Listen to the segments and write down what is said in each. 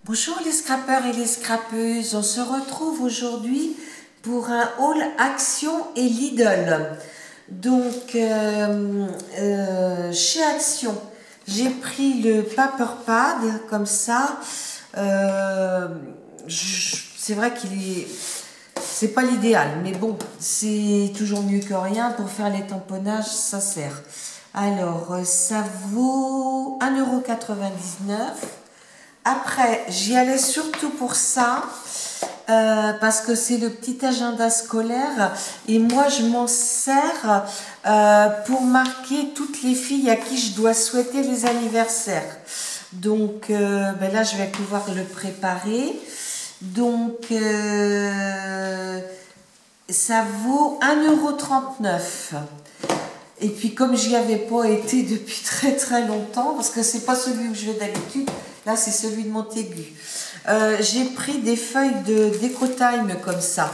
Bonjour les scrappeurs et les scrappeuses, on se retrouve aujourd'hui pour un haul Action et Lidl. Donc chez Action, j'ai pris le Paper Pad comme ça. C'est vrai c'est pas l'idéal, mais bon, c'est toujours mieux que rien. Pour faire les tamponnages, ça sert. Alors, ça vaut 1,99 €. Après, j'y allais surtout pour ça, parce que c'est le petit agenda scolaire et moi je m'en sers pour marquer toutes les filles à qui je dois souhaiter les anniversaires. Donc là je vais pouvoir le préparer. Donc ça vaut 1,39 €. Et puis comme j'y avais pas été depuis très très longtemps, parce que c'est pas celui où je vais d'habitude, là c'est celui de Montaigu. J'ai pris des feuilles de Déco-Time comme ça.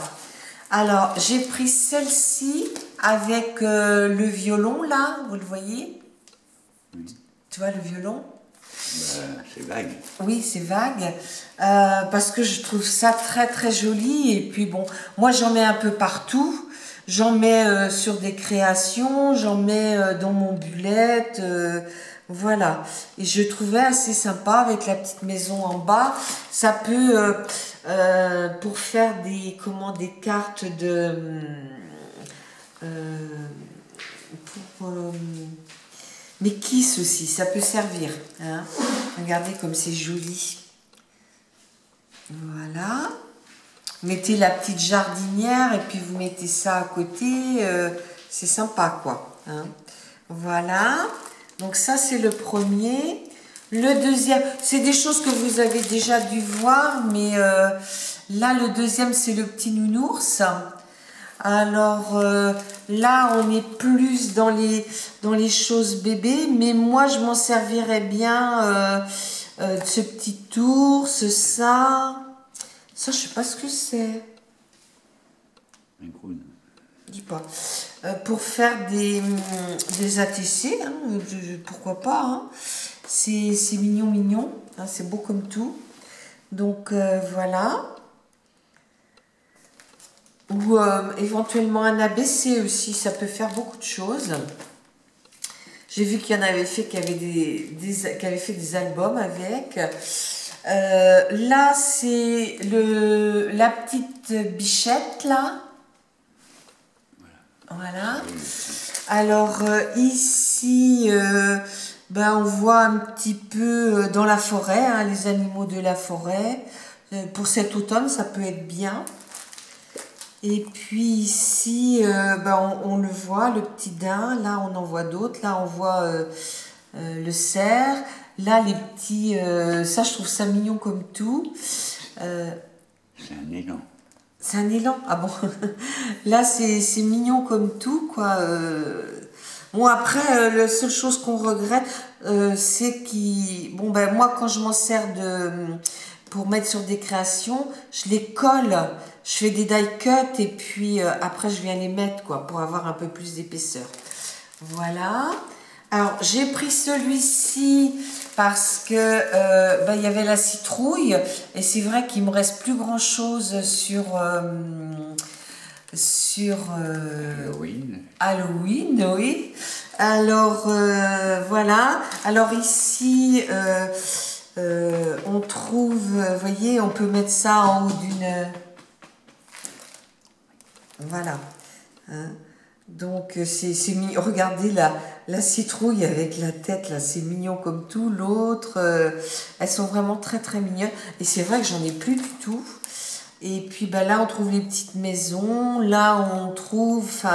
Alors j'ai pris celle-ci avec le violon là, vous le voyez? Tu vois le violon? C'est vague. Oui, c'est vague, parce que je trouve ça très très joli. Et puis bon, moi j'en mets un peu partout. J'en mets sur des créations, j'en mets dans mon bullet, voilà. Et je trouvais assez sympa avec la petite maison en bas. Ça peut, pour faire des cartes de... mais Kiss aussi, ça peut servir. Hein. Regardez comme c'est joli. Voilà. Mettez la petite jardinière et puis vous mettez ça à côté. C'est sympa quoi. Hein. Voilà. Donc ça c'est le premier. Le deuxième, c'est des choses que vous avez déjà dû voir, mais là le deuxième c'est le petit nounours. Alors là, on est plus dans les choses bébés, mais moi, je m'en servirais bien de ce petit ours, ça. Ça, je sais pas ce que c'est. Un clown. Dis pas. Pour faire des ATC, hein, pourquoi pas. Hein. C'est mignon, mignon. Hein, c'est beau comme tout. Donc, voilà. Ou éventuellement un ABC aussi, ça peut faire beaucoup de choses. J'ai vu qu'il y en avait fait qui avaient fait des albums avec. Là, c'est la petite bichette, là. Voilà. Alors, ici, on voit un petit peu dans la forêt, hein, les animaux de la forêt. Pour cet automne, ça peut être bien. Et puis ici, on le voit, le petit daim. Là, on en voit d'autres. Là, on voit le cerf. Là, les petits... ça, je trouve ça mignon comme tout. C'est un élan. C'est un élan? Ah bon. Là, c'est mignon comme tout, quoi. Bon, après, la seule chose qu'on regrette, c'est moi, quand je m'en sers pour mettre sur des créations, je les colle. Je fais des die cut et puis après je viens les mettre quoi pour avoir un peu plus d'épaisseur. Voilà. Alors j'ai pris celui-ci parce que il y avait la citrouille et c'est vrai qu'il me reste plus grand chose sur Halloween, oui. Alors voilà. Alors ici on trouve, vous voyez, on peut mettre ça en haut d'une... Voilà. Hein. Donc, c'est mignon. Regardez la citrouille avec la tête, là, c'est mignon comme tout. L'autre, elles sont vraiment très, très mignonnes. Et c'est vrai que j'en ai plus du tout. Et puis, là, on trouve les petites maisons. Là, on trouve...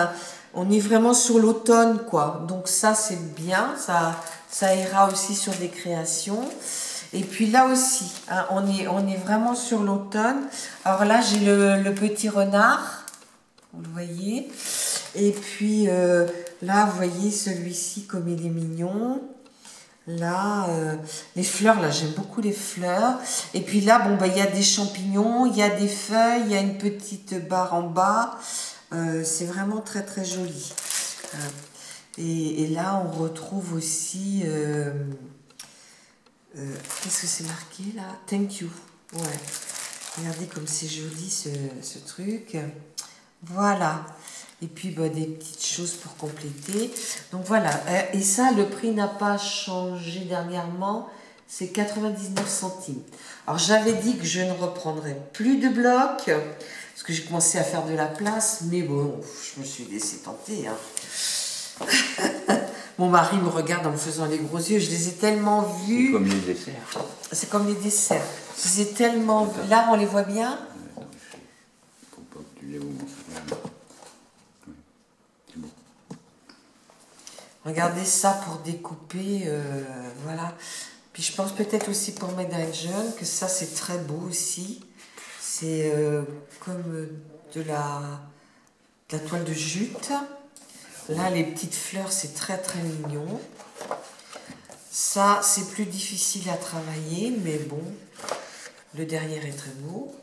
on est vraiment sur l'automne, quoi. Donc, ça, c'est bien. Ça ira aussi sur des créations. Et puis là aussi, hein, on est vraiment sur l'automne. Alors là, j'ai le petit renard. Vous le voyez. Et puis là, vous voyez celui-ci comme il est mignon. Là, les fleurs, là, j'aime beaucoup les fleurs. Et puis là, il y a des champignons, il y a des feuilles, il y a une petite barre en bas. C'est vraiment très, très joli. Et là, on retrouve aussi... qu'est-ce que c'est marqué là? Thank you. Ouais. Regardez comme c'est joli ce truc. Voilà. Et puis bah, des petites choses pour compléter. Donc voilà. Et ça, le prix n'a pas changé dernièrement. C'est 99 centimes. Alors j'avais dit que je ne reprendrais plus de blocs. Parce que j'ai commencé à faire de la place. Mais bon, je me suis laissé tenter. Hein. Mon mari me regarde en me faisant les gros yeux. Je les ai tellement vus. C'est comme les desserts. C'est comme les desserts. Je les ai tellement vus. Là, on les voit bien. Faut pas que tu les vois. C'est bon. Regardez ça pour découper. Voilà. Puis je pense peut-être aussi pour mettre dans les jeunes, que ça, c'est très beau aussi. C'est comme de la toile de jute. Là, les petites fleurs, c'est très très mignon. Ça, c'est plus difficile à travailler, mais bon, le derrière est très beau.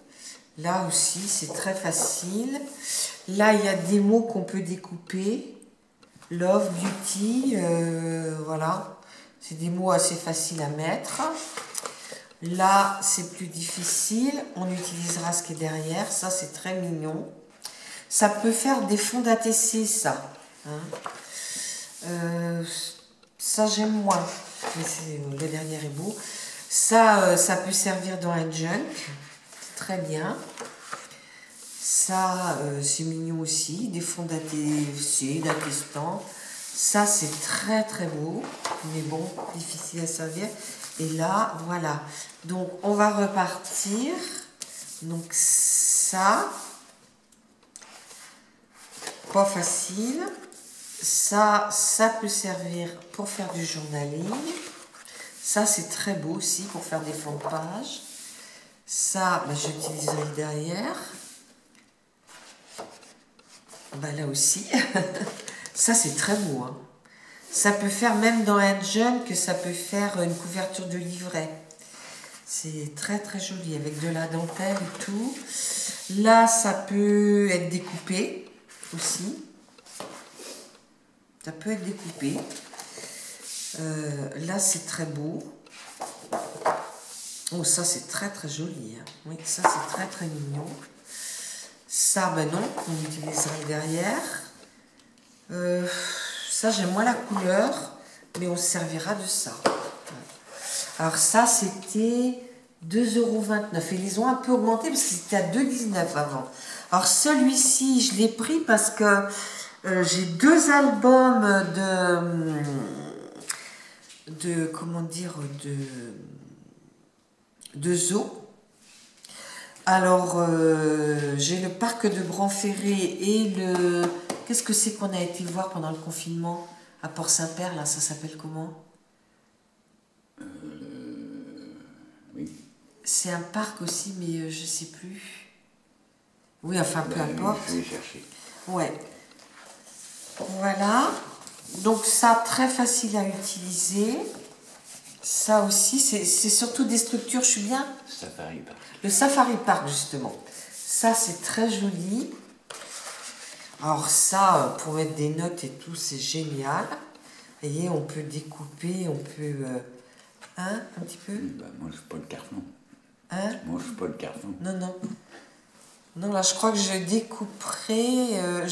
Là aussi, c'est très facile. Là, il y a des mots qu'on peut découper. Love, beauty, voilà. C'est des mots assez faciles à mettre. Là, c'est plus difficile. On utilisera ce qui est derrière. Ça, c'est très mignon. Ça peut faire des fonds d'ATC, ça. Hein. Ça, j'aime moins. Mais le derrière est beau. Ça, ça peut servir dans un junk. C'est très bien. Ça, c'est mignon aussi. Des fonds d'ATC, d'attestant. Ça, c'est très très beau. Mais bon, difficile à servir. Et là, voilà. Donc, on va repartir. Donc, ça, pas facile. Ça peut servir pour faire du journaling. Ça, c'est très beau aussi pour faire des fonds de page. Ça, bah, j'utiliserai derrière. Bah, là aussi. Ça, c'est très beau. Hein. Ça peut faire, même dans un jeune, que ça peut faire une couverture de livret. C'est très très joli, avec de la dentelle et tout. Là, ça peut être découpé aussi. Ça peut être découpé. Là, c'est très beau. Oh, ça, c'est très très joli. Hein. Oui, ça, c'est très très mignon. Ça, ben non, on utilisera derrière. Ça, j'aime moins la couleur, mais on se servira de ça. Alors ça, c'était 2,29 €. Et ils ont un peu augmenté parce que c'était à 2,19 € avant. Alors celui-ci, je l'ai pris parce que j'ai 2 albums comment dire, de zoo. Alors, j'ai le parc de Bran-Ferré et le... Qu'est-ce que c'est qu'on a été voir pendant le confinement à Port-Saint-Père, là, ça s'appelle comment? Oui. C'est un parc aussi, mais je sais plus. Oui, enfin, peu importe. Je vais chercher. Ouais. Voilà. Donc ça, très facile à utiliser. Ça aussi, c'est surtout des structures, je suis bien. Safari Park. Le Safari Park, justement. Ça, c'est très joli. Alors ça, pour mettre des notes et tout, c'est génial. Vous voyez, on peut découper, on peut... hein, un petit peu. Bah, mange pas le carton. Hein? Mange pas le carton. Non, non. Non, là, je crois que je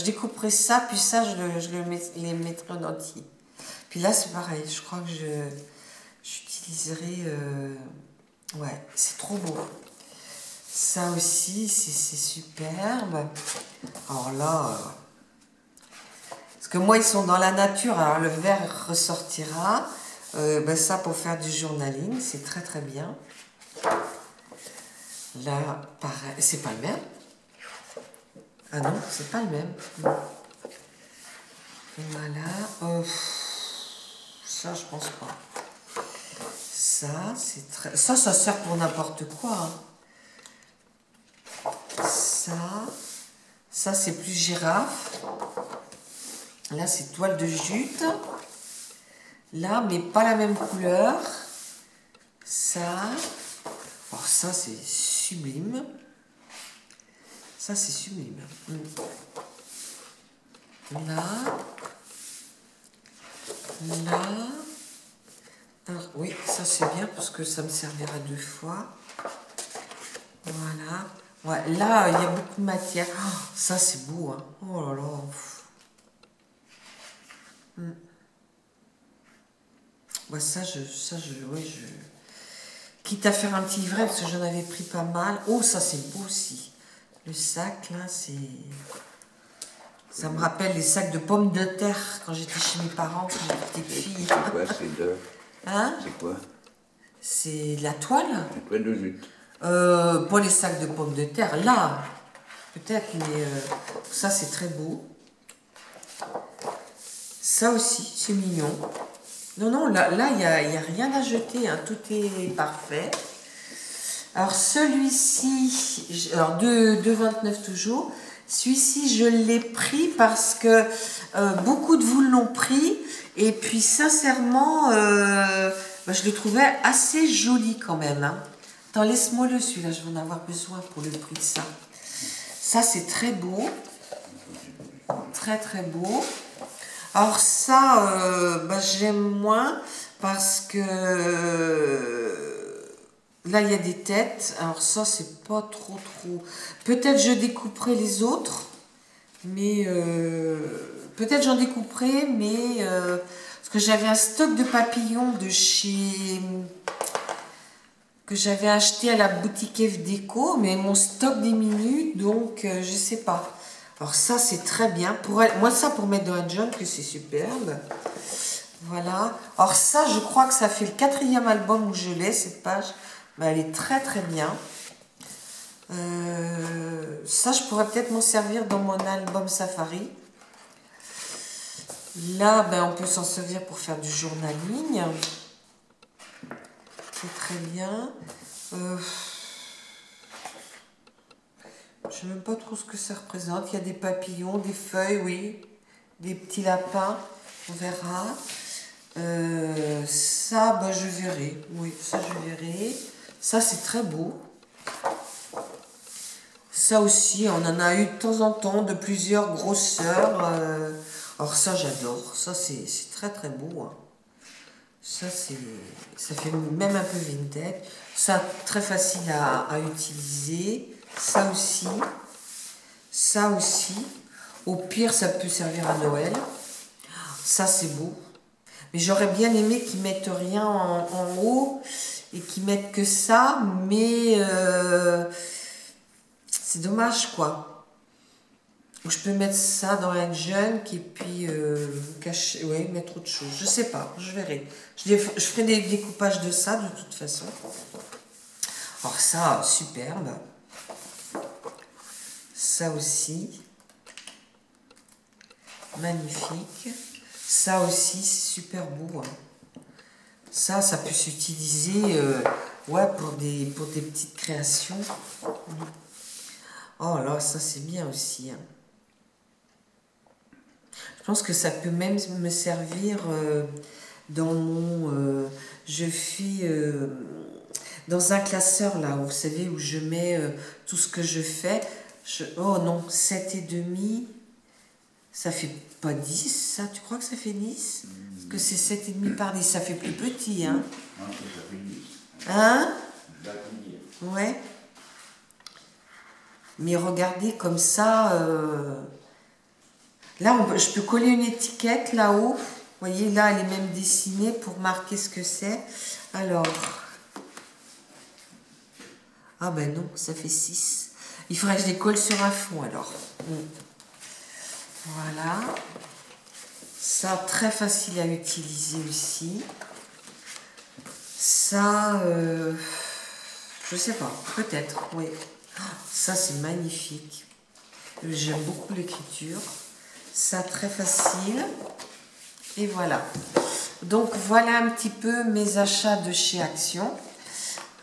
découperai ça, puis ça, les mettrai en entier. Puis là, c'est pareil. Je crois que j'utiliserai... ouais, c'est trop beau. Ça aussi, c'est superbe. Alors là... parce que moi, ils sont dans la nature, alors le vert ressortira. Ben ça, pour faire du journaling, c'est très très bien. Là, pareil, c'est pas le même. Ah non, c'est pas le même. Voilà. Ça, je pense pas. Ça, c'est très... Ça sert pour n'importe quoi. Hein. Ça, c'est plus girafe. Là, c'est toile de jute. Là, mais pas la même couleur. Ça. Alors ça, c'est sublime. Ça, c'est sublime. Là. Là. Alors, oui, ça, c'est bien parce que ça me servira 2 fois. Voilà. Ouais, là, il y a beaucoup de matière. Oh, ça, c'est beau, hein. Oh là là. Ouais, ouais, quitte à faire un petit livret, parce que j'en avais pris pas mal. Oh, ça, c'est beau aussi. Le sac, là, c'est... Ça me rappelle les sacs de pommes de terre quand j'étais chez mes parents, quand j'étais petite fille. C'est quoi, c'est de... Hein? C'est quoi? C'est de la toile? La toile de jute. Pas les sacs de pommes de terre, là, peut-être, mais ça, c'est très beau. Ça aussi, c'est mignon. Non, non, là, il n'y a rien à jeter, hein, tout est parfait. Alors, celui-ci, alors 2,29 toujours. Celui-ci, je l'ai pris parce que beaucoup de vous l'ont pris. Et puis, sincèrement, je le trouvais assez joli quand même. Hein. Attends, laisse-moi le celui-là, je vais en avoir besoin pour le prix de ça. Ça, c'est très beau. Très, très beau. Alors ça, j'aime moins parce que là, il y a des têtes. Alors ça, c'est pas trop. Peut-être je découperai les autres, mais peut-être j'en découperai, mais parce que j'avais un stock de papillons de chez... que j'avais acheté à la boutique F Déco, mais mon stock diminue, donc je sais pas. Alors ça, c'est très bien. Moi, ça, pour mettre dans un junk, c'est superbe. Voilà. Alors ça, je crois que ça fait le 4e album où je l'ai, cette page. Mais elle est très, très bien. Ça, je pourrais peut-être m'en servir dans mon album Safari. Là, on peut s'en servir pour faire du journaling. C'est très bien. Je ne sais même pas trop ce que ça représente. Il y a des papillons, des feuilles, oui. Des petits lapins. On verra. Ça, je verrai. Oui, ça, je verrai. Ça, c'est très beau. Ça aussi, on en a eu de temps en temps, de plusieurs grosseurs. Alors ça, j'adore. Ça, c'est très, très beau. Hein. Ça fait même un peu vintage. Ça, très facile à utiliser. Ça aussi. Ça aussi. Au pire, ça peut servir à Noël. Ça, c'est beau. Mais j'aurais bien aimé qu'ils mettent rien en haut et qu'ils mettent que ça. Mais c'est dommage, quoi. Je peux mettre ça dans un junk et puis cacher, ouais, mettre autre chose. Je sais pas, je verrai. Je ferai des découpages de ça de toute façon. Alors ça, superbe. Ça aussi. Magnifique. Ça aussi, c'est super beau. Hein. Ça peut s'utiliser ouais, pour des petites créations. Oh là, ça c'est bien aussi. Hein. Je pense que ça peut même me servir dans mon... je fais dans un classeur là, vous savez, où je mets tout ce que je fais. Oh non, 7,5. Ça fait pas 10, ça? Tu crois que ça fait 10? Parce que c'est 7,5 par 10, ça fait plus petit, hein? Non, ça fait 10. Hein? Je vais te dire. Ouais. Mais regardez comme ça... Là, je peux coller une étiquette là-haut. Vous voyez, là, elle est même dessinée pour marquer ce que c'est. Alors... Ah ben non, ça fait 6. Il faudrait que je les colle sur un fond, alors. Voilà. Ça, très facile à utiliser aussi. Ça, je sais pas, peut-être, oui. Ça, c'est magnifique. J'aime beaucoup l'écriture. Ça, très facile. Et voilà. Donc, voilà un petit peu mes achats de chez Action.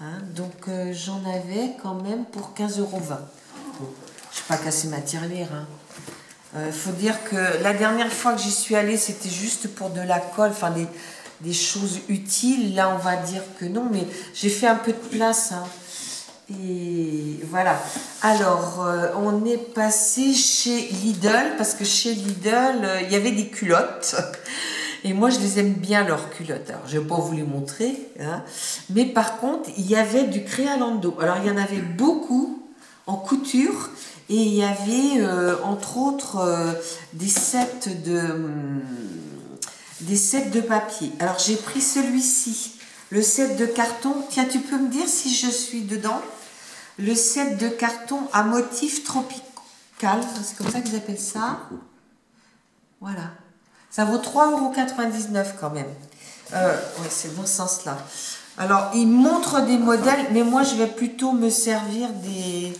Hein, donc, j'en avais quand même pour 15,20 €. Bon, je n'ai pas cassé ma tirelire. Hein. Faut dire que la dernière fois que j'y suis allée, c'était juste pour de la colle, enfin des choses utiles. Là, on va dire que non, mais j'ai fait un peu de place. Hein. Et voilà. Alors, on est passé chez Lidl, parce que chez Lidl, il y avait des culottes. Et moi, je les aime bien, leurs culottes. Alors, je vais pas vous les montrer. Hein. Mais par contre, il y avait du Crealando. Alors, il y en avait beaucoup en couture. Et il y avait, entre autres, des sets de papier. Alors, j'ai pris celui-ci. Le set de carton. Tiens, tu peux me dire si je suis dedans? Le set de carton à motif tropical. C'est comme ça qu'ils appellent ça. Voilà. Ça vaut 3,99 € quand même. Oui, c'est dans ce sens-là. Alors, ils montrent des modèles, mais moi, je vais plutôt me servir des...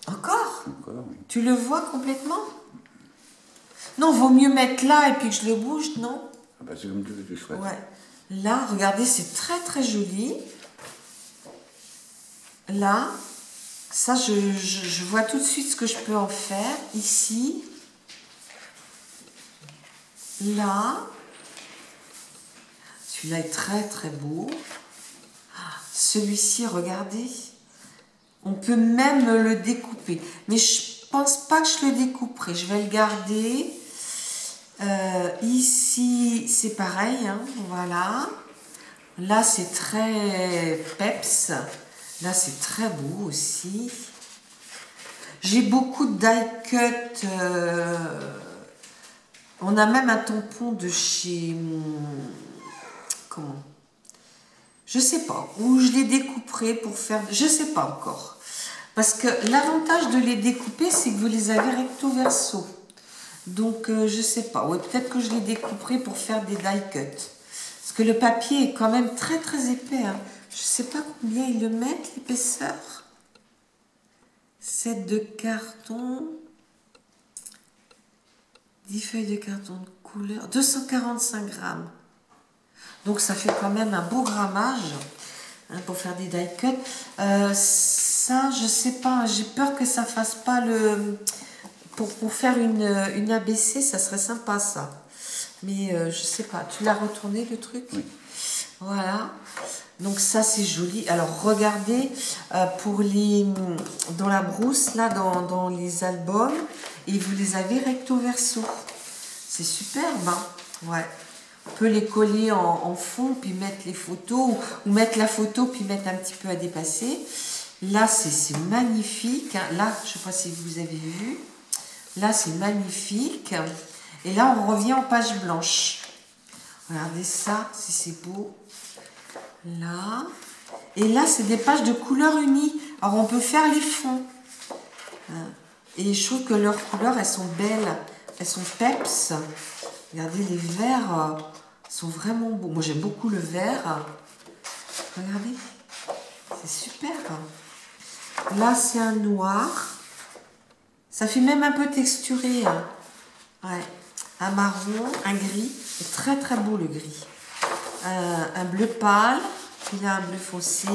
Encore, oui. Tu le vois complètement? Non, vaut mieux mettre là et puis que je le bouge, non? Ah bah c'est comme tu veux, tu choisis. Ouais. Là, regardez, c'est très très joli. Là, ça, je vois tout de suite ce que je peux en faire. Ici. Là. Celui-là est très très beau. Celui-ci, regardez. On peut même le découper. Mais je pense pas que je le découperai. Je vais le garder. Ici, c'est pareil. Hein, voilà. Là, c'est très peps. Là, c'est très beau aussi. J'ai beaucoup de die cut. On a même un tampon de chez... Comment? Je sais pas. Où je les découperai pour faire... Je sais pas encore. Parce que l'avantage de les découper, c'est que vous les avez recto verso. Donc, je sais pas. Ouais, peut-être que je les découperai pour faire des die cut. Parce que le papier est quand même très très épais. Hein. Je sais pas combien ils le mettent, l'épaisseur. 7 de carton. 10 feuilles de carton de couleur. 245 grammes. Donc, ça fait quand même un beau grammage hein, pour faire des die cut. Ça, je sais pas. J'ai peur que ça fasse pas le... Pour faire une ABC, ça serait sympa, ça. Mais je sais pas. Tu l'as retourné, le truc? Oui. Voilà. Donc, ça, c'est joli. Alors, regardez, pour les... Dans la brousse, là, dans les albums, et vous les avez recto verso. C'est superbe, hein? Ouais. On peut les coller en fond, puis mettre les photos, ou mettre la photo, puis mettre un petit peu à dépasser. Là, c'est magnifique. Hein. Là, je ne sais pas si vous avez vu. Là, c'est magnifique. Et là, on revient en page blanche. Regardez ça, si c'est beau. Là. Et là, c'est des pages de couleurs unies. Alors, on peut faire les fonds. Et je trouve que leurs couleurs, elles sont belles. Elles sont peps. Regardez, les verts sont vraiment beaux. Moi, j'aime beaucoup le vert. Regardez. C'est super. Là, c'est un noir. Ça fait même un peu texturé. Hein. Ouais. Un marron, un gris. C'est très, très beau, le gris. Un bleu pâle. Puis là, un bleu foncé.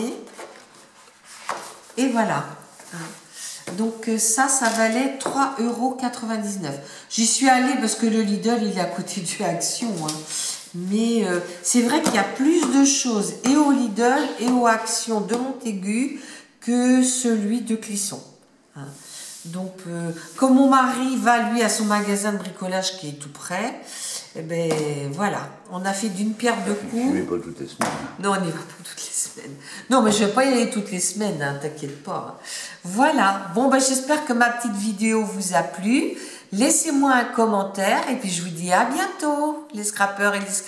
Et voilà. Donc ça valait 3,99 €. J'y suis allée parce que le Lidl, il est à côté du Action. Hein. Mais c'est vrai qu'il y a plus de choses et au Lidl et au Action de Montaigu que celui de Clisson. Hein. Donc, comme mon mari va, lui, à son magasin de bricolage qui est tout près, eh ben voilà, on a fait d'une pierre deux coups. Tu n'y vas pas toutes les semaines. Non, on n'y va pas toutes les semaines. Non, mais je ne vais pas y aller toutes les semaines, hein, t'inquiète pas. Voilà, bon, ben, j'espère que ma petite vidéo vous a plu. Laissez-moi un commentaire et puis je vous dis à bientôt, les scrappeurs et les scrappeurs.